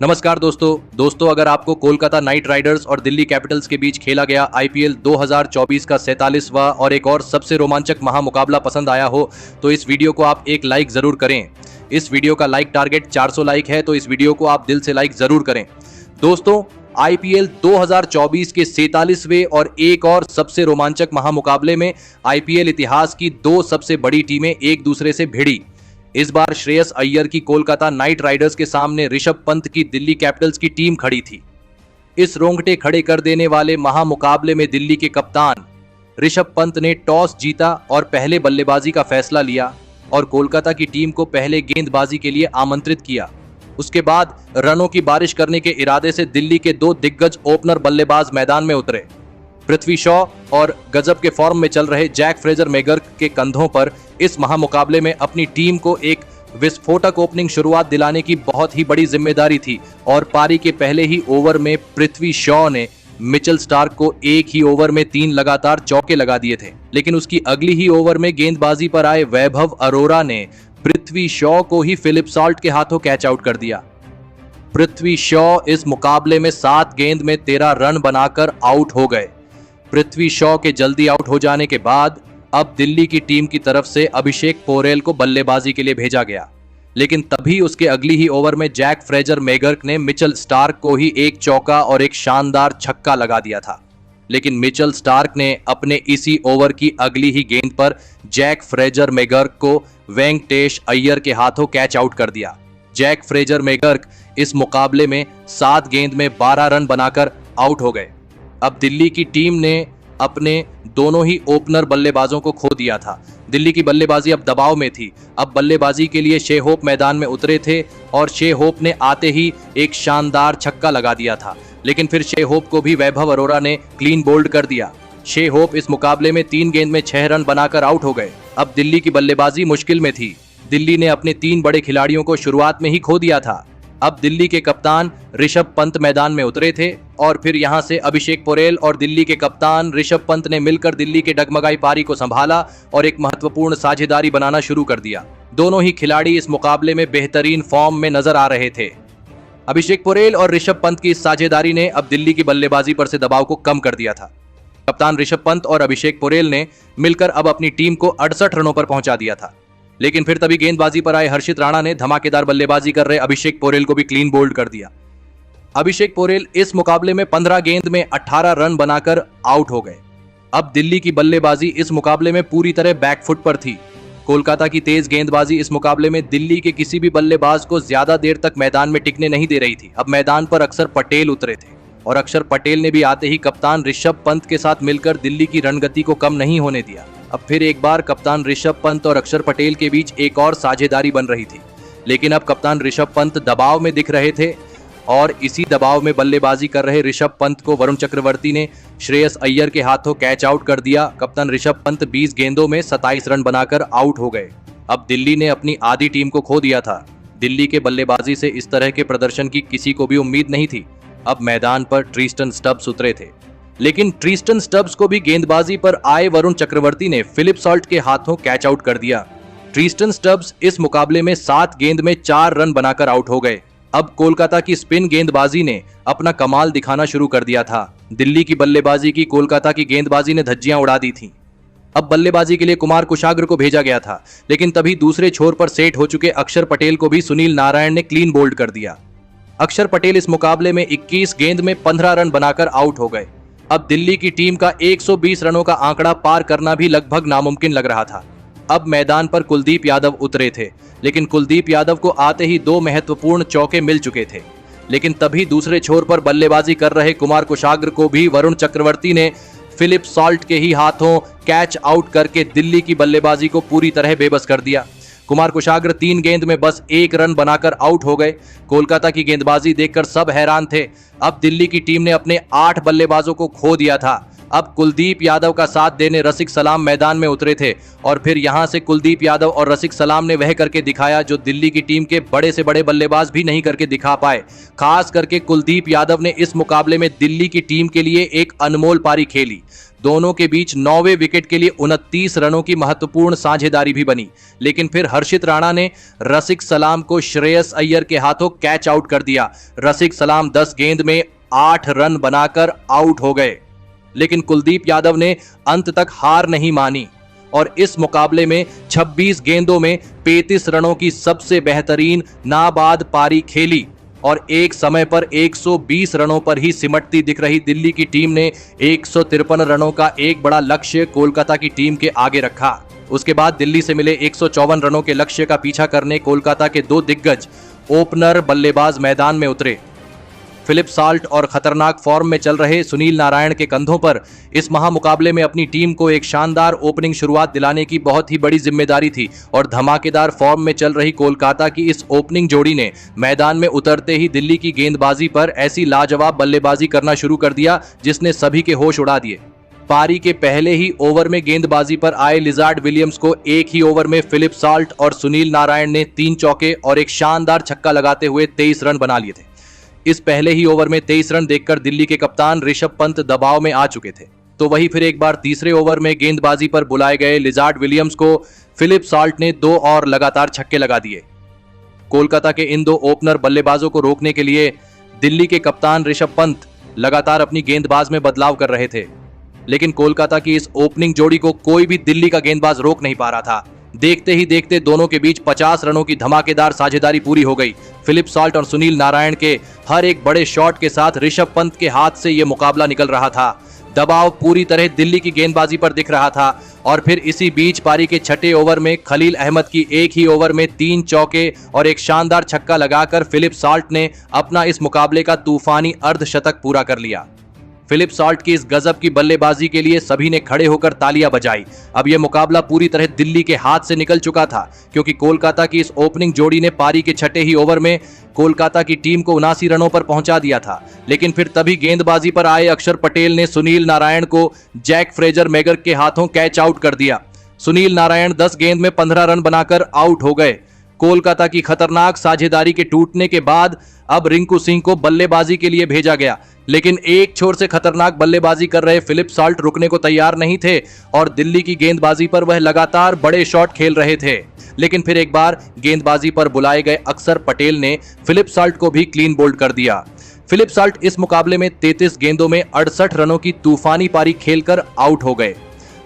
नमस्कार दोस्तों अगर आपको कोलकाता नाइट राइडर्स और दिल्ली कैपिटल्स के बीच खेला गया आईपीएल 2024 का 47वां और एक और सबसे रोमांचक महामुकाबला पसंद आया हो तो इस वीडियो को आप एक लाइक जरूर करें। इस वीडियो का लाइक टारगेट 400 लाइक है, तो इस वीडियो को आप दिल से लाइक जरूर करें। दोस्तों, आईपीएल 2024 के 47वें और एक और सबसे रोमांचक महामुकाबले में आईपीएल इतिहास की दो सबसे बड़ी टीमें एक दूसरे से भिड़ी। इस बार श्रेयस अय्यर की कोलकाता नाइट राइडर्स के सामने ऋषभ पंत की दिल्ली कैपिटल्स की टीम खड़ी थी। इस रोंगटे खड़े कर देने वाले महामुकाबले में दिल्ली के कप्तान ऋषभ पंत ने टॉस जीता और पहले बल्लेबाजी का फैसला लिया और कोलकाता की टीम को पहले गेंदबाजी के लिए आमंत्रित किया। उसके बाद रनों की बारिश करने के इरादे से दिल्ली के दो दिग्गज ओपनर बल्लेबाज मैदान में उतरे। पृथ्वी शॉ और गजब के फॉर्म में चल रहे जैक फ्रेजर मैगर्क के कंधों पर इस महामुकाबले में अपनी टीम को एक विस्फोटक ओपनिंग शुरुआत दिलाने की बहुत ही बड़ी जिम्मेदारी थी और पारी के पहले ही ओवर में पृथ्वी शॉ ने मिचेल स्टार्क को एक ही ओवर में 3 लगातार चौके लगा दिए थे। लेकिन उसकी अगली ही ओवर में गेंदबाजी पर आए वैभव अरोरा ने पृथ्वी शॉ को ही फिलिप सॉल्ट के हाथों कैच आउट कर दिया। पृथ्वी शॉ इस मुकाबले में 7 गेंद में 13 रन बनाकर आउट हो गए। पृथ्वी शॉ के जल्दी आउट हो जाने के बाद अब दिल्ली की टीम की तरफ से अभिषेक पोरेल को बल्लेबाजी के लिए भेजा गया, लेकिन तभी उसके अगली ही ओवर में जैक फ्रेजर मैगर्क ने मिचेल स्टार्क को ही एक चौका और एक शानदार छक्का लगा दिया था। लेकिन मिचेल स्टार्क ने अपने इसी ओवर की अगली ही गेंद पर जैक फ्रेजर मैगर्क को वेंकटेश अय्यर के हाथों कैच आउट कर दिया। जैक फ्रेजर मैगर्क इस मुकाबले में 7 गेंद में 12 रन बनाकर आउट हो गए। अब दिल्ली की टीम ने अपने दोनों ही ओपनर बल्लेबाजों को खो दिया था। दिल्ली की बल्लेबाजी अब दबाव में थी। अब बल्लेबाजी के लिए शे होप मैदान में उतरे थे और शे होप ने आते ही एक शानदार छक्का लगा दिया था, लेकिन फिर शे होप को भी वैभव अरोरा ने क्लीन बोल्ड कर दिया। शे होप इस मुकाबले में 3 गेंद में 6 रन बनाकर आउट हो गए। अब दिल्ली की बल्लेबाजी मुश्किल में थी। दिल्ली ने अपने 3 बड़े खिलाड़ियों को शुरुआत में ही खो दिया था। अब दिल्ली के कप्तान ऋषभ पंत मैदान में उतरे थे और फिर यहां से अभिषेक पोरेल और दिल्ली के कप्तान ऋषभ पंत ने मिलकर दिल्ली के डगमगाई पारी को संभाला और एक महत्वपूर्ण साझेदारी बनाना शुरू कर दिया। दोनों ही खिलाड़ी इस मुकाबले में बेहतरीन फॉर्म में नजर आ रहे थे। अभिषेक पोरेल और ऋषभ पंत की इस साझेदारी ने अब दिल्ली की बल्लेबाजी पर से दबाव को कम कर दिया था। कप्तान ऋषभ पंत और अभिषेक पोरेल ने मिलकर अब अपनी टीम को 68 रनों पर पहुंचा दिया था। लेकिन फिर तभी गेंदबाजी पर आए हर्षित राणा ने धमाकेदार बल्लेबाजी कर रहे अभिषेक पोरेल को भी क्लीन बोल्ड कर दिया। अभिषेक पोरेल इस मुकाबले में 15 गेंद में 18 रन बनाकर आउट हो गए। अब दिल्ली की बल्लेबाजी इस मुकाबले में पूरी तरह बैकफुट पर थी। कोलकाता की तेज गेंदबाजी इस मुकाबले में दिल्ली के किसी भी बल्लेबाज को ज्यादा देर तक मैदान में टिकने नहीं दे रही थी। अब मैदान पर अक्षर पटेल उतरे थे और अक्षर पटेल ने भी आते ही कप्तान ऋषभ पंत के साथ मिलकर दिल्ली की रणगति को कम नहीं होने दिया। अब फिर एक बार कप्तान ऋषभ पंत और अक्षर पटेल के बीच एक और साझेदारी बन रही थी, लेकिन अब कप्तान ऋषभ पंत दबाव में दिख रहे थे और इसी दबाव में बल्लेबाजी कर रहे ऋषभ पंत को वरुण चक्रवर्ती ने श्रेयस अय्यर के हाथों कैच आउट कर दिया। कप्तान ऋषभ पंत 20 गेंदों में 27 रन बनाकर आउट हो गए। अब दिल्ली ने अपनी आधी टीम को खो दिया था। दिल्ली के बल्लेबाजी से इस तरह के प्रदर्शन की किसी को भी उम्मीद नहीं थी। अब मैदान पर ट्रिस्टन स्टब्स उतरे थे, लेकिन ट्रिस्टन स्टब्स को भी गेंदबाजी पर आए वरुण चक्रवर्ती ने फिलिप सॉल्ट के हाथों कैच आउट कर दिया। ट्रिस्टन स्टब्स इस मुकाबले में 7 गेंद में 4 रन बनाकर आउट हो गए। अब कोलकाता की स्पिन गेंदबाजी ने अपना कमाल दिखाना शुरू कर दिया था। दिल्ली की बल्लेबाजी की कोलकाता की गेंदबाजी ने धज्जियां उड़ा दी थीं। अब बल्लेबाजी के लिए कुमार कुशाग्र को भेजा गया था, लेकिन तभी दूसरे छोर पर सेट हो चुके अक्षर पटेल को भी सुनील नारायण ने क्लीन बोल्ड कर दिया। अक्षर पटेल इस मुकाबले में 21 गेंद में 15 रन बनाकर आउट हो गए। अब दिल्ली की टीम का 120 रनों का आंकड़ा पार करना भी लगभग नामुमकिन लग रहा था। अब मैदान पर कुलदीप यादव उतरे थे, लेकिन कुलदीप यादव को आते ही 2 महत्वपूर्ण चौके मिल चुके थे। लेकिन तभी दूसरे छोर पर बल्लेबाजी कर रहे कुमार कुशाग्र को भी वरुण चक्रवर्ती ने फिलिप सॉल्ट के ही हाथों कैच आउट करके दिल्ली की बल्लेबाजी को पूरी तरह बेबस कर दिया। कुमार कुशाग्र 3 गेंद में बस 1 रन बनाकर आउट हो गए। कोलकाता की गेंदबाजी देखकर सब हैरान थे। अब दिल्ली की टीम ने अपने 8 बल्लेबाजों को खो दिया था। अब कुलदीप यादव का साथ देने रसिक सलाम मैदान में उतरे थे और फिर यहां से कुलदीप यादव और रसिक सलाम ने वह करके दिखाया जो दिल्ली की टीम के बड़े से बड़े बल्लेबाज भी नहीं करके दिखा पाए। खास करके कुलदीप यादव ने इस मुकाबले में दिल्ली की टीम के लिए एक अनमोल पारी खेली। दोनों के बीच 9वें विकेट के लिए 29 रनों की महत्वपूर्ण साझेदारी भी बनी, लेकिन फिर हर्षित राणा ने रसिक सलाम को श्रेयस अय्यर के हाथों कैच आउट कर दिया। रसिक सलाम 10 गेंद में 8 रन बनाकर आउट हो गए, लेकिन कुलदीप यादव ने अंत तक हार नहीं मानी और इस मुकाबले में 26 गेंदों में 35 रनों की सबसे बेहतरीन नाबाद पारी खेली और एक समय पर 120 रनों पर ही सिमटती दिख रही दिल्ली की टीम ने 153 रनों का एक बड़ा लक्ष्य कोलकाता की टीम के आगे रखा। उसके बाद दिल्ली से मिले 154 रनों के लक्ष्य का पीछा करने कोलकाता के 2 दिग्गज ओपनर बल्लेबाज मैदान में उतरे। फिलिप साल्ट और खतरनाक फॉर्म में चल रहे सुनील नारायण के कंधों पर इस महामुकाबले में अपनी टीम को एक शानदार ओपनिंग शुरुआत दिलाने की बहुत ही बड़ी जिम्मेदारी थी और धमाकेदार फॉर्म में चल रही कोलकाता की इस ओपनिंग जोड़ी ने मैदान में उतरते ही दिल्ली की गेंदबाजी पर ऐसी लाजवाब बल्लेबाजी करना शुरू कर दिया जिसने सभी के होश उड़ा दिए। पारी के पहले ही ओवर में गेंदबाजी पर आए लिजार्ड विलियम्स को एक ही ओवर में फिलिप साल्ट और सुनील नारायण ने 3 चौके और एक शानदार छक्का लगाते हुए 23 रन बना लिए थे। इस पहले ही ओवर में 23 रन देखकर दिल्ली के कप्तान ऋषभ पंत दबाव में आ चुके थे। तो वही फिर एक बार तीसरे ओवर में गेंदबाजी पर बुलाए गए लिजार्ड विलियम्स को फिलिप साल्ट ने 2 और लगातार छक्के लगा दिए। कोलकाता के इन 2 ओपनर बल्लेबाजों को रोकने के लिए दिल्ली के कप्तान ऋषभ पंत लगातार अपनी गेंदबाज में बदलाव कर रहे थे, लेकिन कोलकाता की इस ओपनिंग जोड़ी को कोई भी दिल्ली का गेंदबाज रोक नहीं पा रहा था। देखते ही देखते दोनों के बीच 50 रनों की धमाकेदार साझेदारी पूरी हो गई। फिलिप साल्ट और सुनील नारायण के हर एक बड़े शॉट के साथ ऋषभ पंत के हाथ से यह मुकाबला निकल रहा था। दबाव पूरी तरह दिल्ली की गेंदबाजी पर दिख रहा था और फिर इसी बीच पारी के 6ठे ओवर में खलील अहमद की एक ही ओवर में 3 चौके और एक शानदार छक्का लगाकर फिलिप साल्ट ने अपना इस मुकाबले का तूफानी अर्धशतक पूरा कर लिया। फिलिप साल्ट की इस गजब की बल्लेबाजी के लिए सभी ने खड़े होकर तालियां बजाई। अब यह मुकाबला पूरी तरह दिल्ली के हाथ से निकल चुका था क्योंकि कोलकाता की इस ओपनिंग जोड़ी ने पारी के 6ठे ही ओवर में कोलकाता की टीम को 79 रनों पर पहुंचा दिया था, लेकिन फिर तभी गेंदबाजी पर आए अक्षर पटेल ने सुनील नारायण को जैक फ्रेजर मैगर के हाथों कैच आउट कर दिया। सुनील नारायण 10 गेंद में 15 रन बनाकर आउट हो गए। कोलकाता की खतरनाक साझेदारी के टूटने के बाद अब रिंकू सिंह को बल्लेबाजी के लिए भेजा गया, लेकिन एक छोर से खतरनाक बल्लेबाजी कर रहे फिलिप साल्ट रुकने को तैयार नहीं थे और दिल्ली की गेंदबाजी पर वह लगातार बड़े शॉट खेल रहे थे। लेकिन फिर एक बार गेंदबाजी पर बुलाए गए अक्षर पटेल ने फिलिप साल्ट को भी क्लीन बोल्ड कर दिया। फिलिप साल्ट इस मुकाबले में 33 गेंदों में 68 रनों की तूफानी पारी खेलकर आउट हो गए।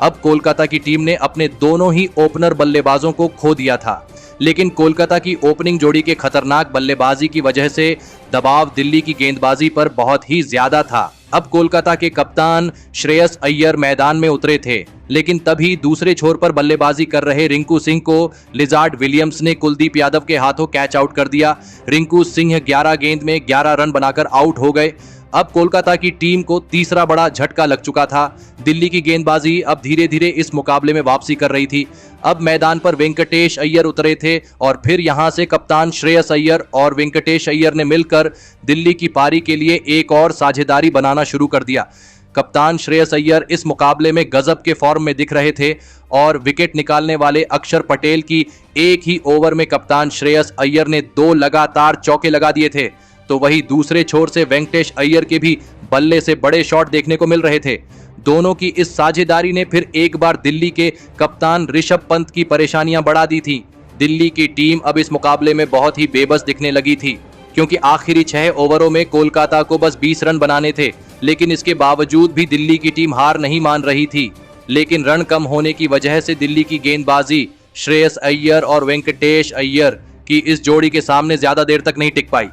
अब कोलकाता की टीम ने अपने दोनों ही ओपनर बल्लेबाजों को खो दिया था, लेकिन कोलकाता की ओपनिंग जोड़ी के खतरनाक बल्लेबाजी की वजह से दबाव दिल्ली की गेंदबाजी पर बहुत ही ज्यादा था। अब कोलकाता के कप्तान श्रेयस अय्यर मैदान में उतरे थे, लेकिन तभी दूसरे छोर पर बल्लेबाजी कर रहे रिंकू सिंह को लिजार्ड विलियम्स ने कुलदीप यादव के हाथों कैच आउट कर दिया। रिंकू सिंह 11 गेंद में 11 रन बनाकर आउट हो गए। अब कोलकाता की टीम को तीसरा बड़ा झटका लग चुका था। दिल्ली की गेंदबाजी अब धीरे धीरे इस मुकाबले में वापसी कर रही थी। अब मैदान पर वेंकटेश अय्यर उतरे थे और फिर यहां से कप्तान श्रेयस अय्यर और वेंकटेश अय्यर ने मिलकर दिल्ली की पारी के लिए एक और साझेदारी बनाना शुरू कर दिया। कप्तान श्रेयस अय्यर इस मुकाबले में गजब के फॉर्म में दिख रहे थे और विकेट निकालने वाले अक्षर पटेल की एक ही ओवर में कप्तान श्रेयस अय्यर ने 2 लगातार चौके लगा दिए थे। तो वही दूसरे छोर से वेंकटेश अय्यर के भी बल्ले से बड़े शॉट देखने को मिल रहे थे। दोनों की इस साझेदारी ने फिर एक बार दिल्ली के कप्तान ऋषभ पंत की परेशानियां बढ़ा दी थी। दिल्ली की टीम अब इस मुकाबले में बहुत ही बेबस दिखने लगी थी, क्योंकि आखिरी 6 ओवरों में कोलकाता को बस 20 रन बनाने थे, लेकिन इसके बावजूद भी दिल्ली की टीम हार नहीं मान रही थी। लेकिन रन कम होने की वजह से दिल्ली की गेंदबाजी श्रेयस अय्यर और वेंकटेश अय्यर की इस जोड़ी के सामने ज्यादा देर तक नहीं टिक पाई।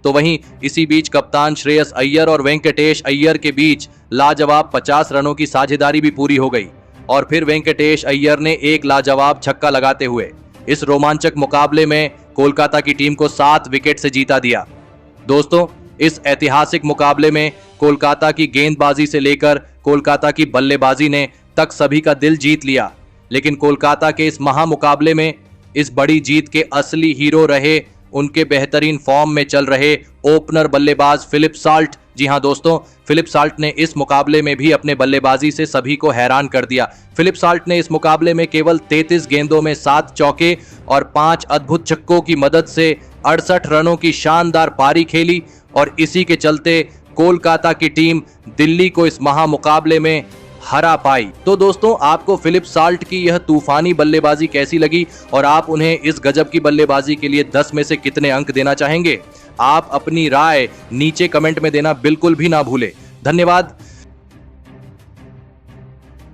तो वहीं इसी बीच कप्तान श्रेयस अय्यर और वेंकटेश अय्यर के बीच लाजवाब 50 रनों की साझेदारी भी पूरी हो गई और फिर वेंकटेश अय्यर ने एक लाजवाब छक्का लगाते हुए इस रोमांचक मुकाबले में कोलकाता की टीम को 7 विकेट से जीता दिया। दोस्तों, इस ऐतिहासिक मुकाबले में कोलकाता की गेंदबाजी से लेकर कोलकाता की बल्लेबाजी ने तक सभी का दिल जीत लिया, लेकिन कोलकाता के इस महामुकाबले में इस बड़ी जीत के असली हीरो रहे उनके बेहतरीन फॉर्म में चल रहे ओपनर बल्लेबाज फिलिप साल्ट, जी हां दोस्तों, फिलिप साल्ट ने इस मुकाबले में भी अपने बल्लेबाजी से सभी को हैरान कर दिया। फिलिप साल्ट ने इस मुकाबले में केवल 33 गेंदों में 7 चौके और 5 अद्भुत छक्कों की मदद से 68 रनों की शानदार पारी खेली और इसी के चलते कोलकाता की टीम दिल्ली को इस महामुकाबले में हरा पाई। तो दोस्तों, आपको फिलिप साल्ट की यह तूफानी बल्लेबाजी कैसी लगी और आप उन्हें इस गजब की बल्लेबाजी के लिए 10 में से कितने अंक देना चाहेंगे? आप अपनी राय नीचे कमेंट में देना बिल्कुल भी ना भूलें। धन्यवाद।